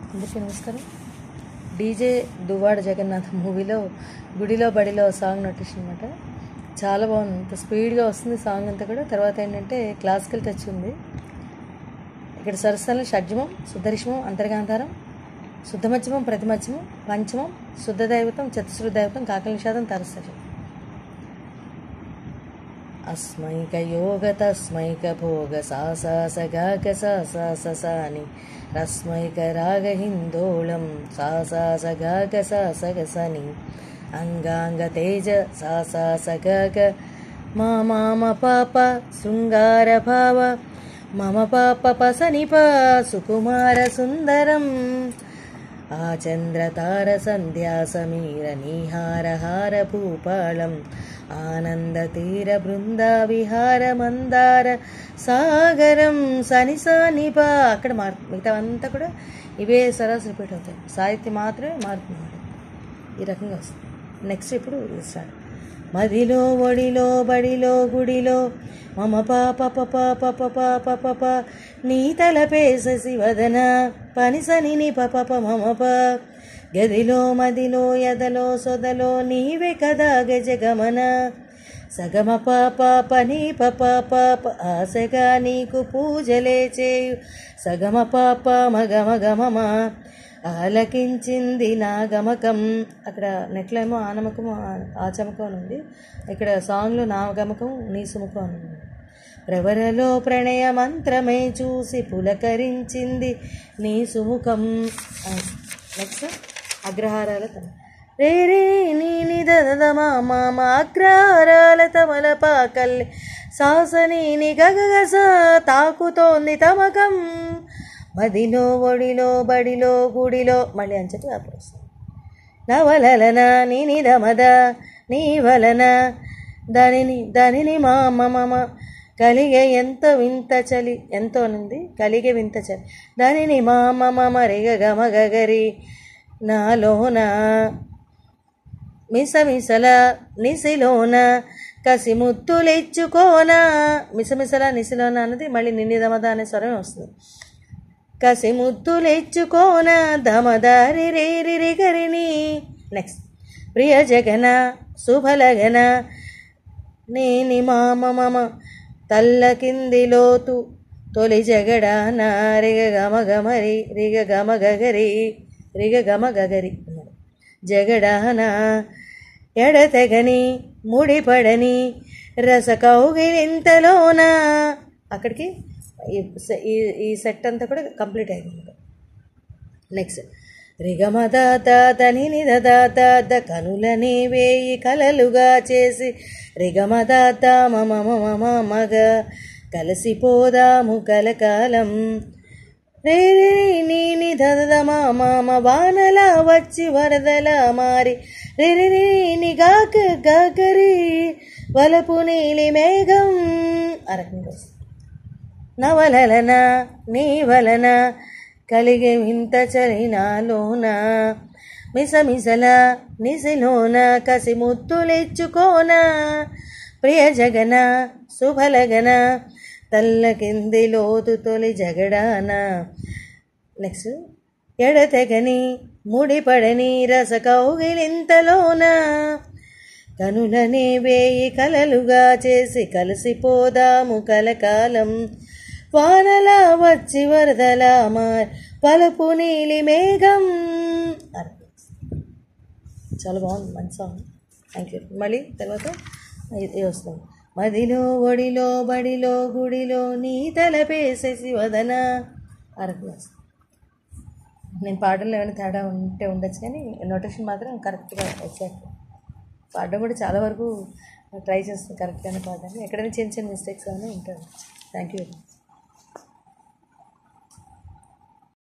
అందరికీ నమస్కారం. డీజే దువ్వాడ జగన్నాథ్ మూవీలో గుడిలో బడిలో సాంగ్ నోటేషన్ అనమాట. చాలా బాగుంది, అంత స్పీడ్గా వస్తుంది సాంగ్ అంతా కూడా. తర్వాత ఏంటంటే క్లాసికల్ టచ్ ఉంది. ఇక్కడ సరస్వరం షడ్జమం, శుద్ధరిషమం, అంతర్గాంధారం, శుద్ధమధ్యమం, ప్రతిమధ్యమం, పంచమం, శుద్ధ దైవతం, చతుశ్రుత దైవతం, కాకల నిషాదం, తరస్సరం. अस्मैक योग तस्मैक भोग सा सा स ग ग सा सा स सा नि रस्मैक राग हिंदोलम सा सा स ग ग सा स ग स नि अंगांग तेज सा सा स ग ग मा मा म प प शृंगार भाव मम प प प स नि प सुकुमार सुंदरम आचंद्रतार संध्या समीर निहार हार भूपालम आनंद तीर बृंदा विहार मंदार सागरम सनि सानिपा. అక్కడ మిగతా అంతా కూడా ఇవే సరాసరి రిపీట్ అవుతాయి, సాహిత్యం మాత్రమే మారుతుంది. ఈ రకంగా వస్తుంది. నెక్స్ట్ ఇప్పుడు స్టార్ట్. మదిలో ఒడిలో బడిలో గుడిలో మమ పాప పప పప పప పప నీ తలపే శశివదన పని సని ని పప మమ ప గదిలో మదిలో ఎదలో సొదలో నీవే కదా గజగమన సగమ పాప పని పప పాప ఆశగా నీకు పూజలే చేయు సగమ పాప మగమ గమమ ఆలకించింది నా గమకం. అక్కడ నెట్లో ఏమో ఆనమకము ఆచమకం అని ఉంది, ఇక్కడ సాంగ్లో నా గమకం నీ సుముఖం అని ఉంది. ప్రవరలో ప్రణయ మంత్రమే చూసి పులకరించింది నీ సుముఖం. నెక్స్ట్ అగ్రహారాల తమ రే రే నీ నిదద మామ అగ్రహారాల తమల పాకల్లి సాసని ని గగగస తాకుతోంది తమకం మదిలో ఒడిలో బడిలో గుడిలో మళ్ళీ అని చెప్పి ఆపేస్తాం. నవలన నీ నిదమద నీ వలన దానిని మామ మమ కలిగే ఎంతో వింత చలి ఎంతో ఉంది కలిగే వింత చలి దానిని మామ మమ రిగ గమ గగరి నాలోన మిసమిసల నిసిలోన కసి ముత్తులిచ్చుకోన. మిసమిసల నిసిలోన అన్నది మళ్ళీ నిన్నిదమద అనే స్వరమే వస్తుంది. కసి ముత్తులిచ్చుకోన దమదారి రేరి గరిని. నెక్స్ట్ ప్రియ జగన శుభలగన నేని మామ మమ తల్ల కింది లోతు తొలి జగడాన రిగ గమ గమరి రిగ గమ గగరి రిగ గమ గగరి జగడాన ఎడతెగని ముడిపడని రస కౌగిలింతలోన. అక్కడికి ఈ సెట్ అంతా కూడా కంప్లీట్ అయింది. నెక్స్ట్ రిగమదాత నినిదాత కనులని వేయి కలలుగా చేసి రిగమదాత మమ మమ మగ కలిసిపోదాము కలకాలం రే రే నీ నిధద మామ వానలా వచ్చి వరదలా మారి రే రే రే ని గాక గాకరి వలపు నీలి మేఘం. అరకంగా నవలన నీ వలన కలిగే వింత చలినాలోన మిసమిసల నిసిలోన కసి ముత్తులిచ్చుకోన. ప్రియ జగన శుభలగన తల్ల కింది లోతు తొలి జగడాన. నెక్స్ట్ ఎడతెగని ముడిపడని రస కౌగిలింతలోన కనులనే వేయి కలలుగా చేసి కలిసిపోదాము కలకాలం వానలా వచ్చి వరదలా మారి పలుపు నీలి మేఘం. చాలా బాగుంది, మంచి సాంగ్. Thank you. మళ్ళీ తర్వాత ఇది వస్తుంది. మదిలో ఒడిలో బడిలో గుడిలో నీ తలపేసేసి వదన. అరకు నేను పాటల్లో ఏమైనా తేడా ఉంటే ఉండొచ్చు, కానీ నోటేషన్ మాత్రం కరెక్ట్గా వచ్చాక పాడడం కూడా చాలా వరకు ట్రై చేస్తాను కరెక్ట్గానే పాడడానికి. ఎక్కడైనా చిన్న చిన్న మిస్టేక్స్ అని ఉంటాయి. Thank you.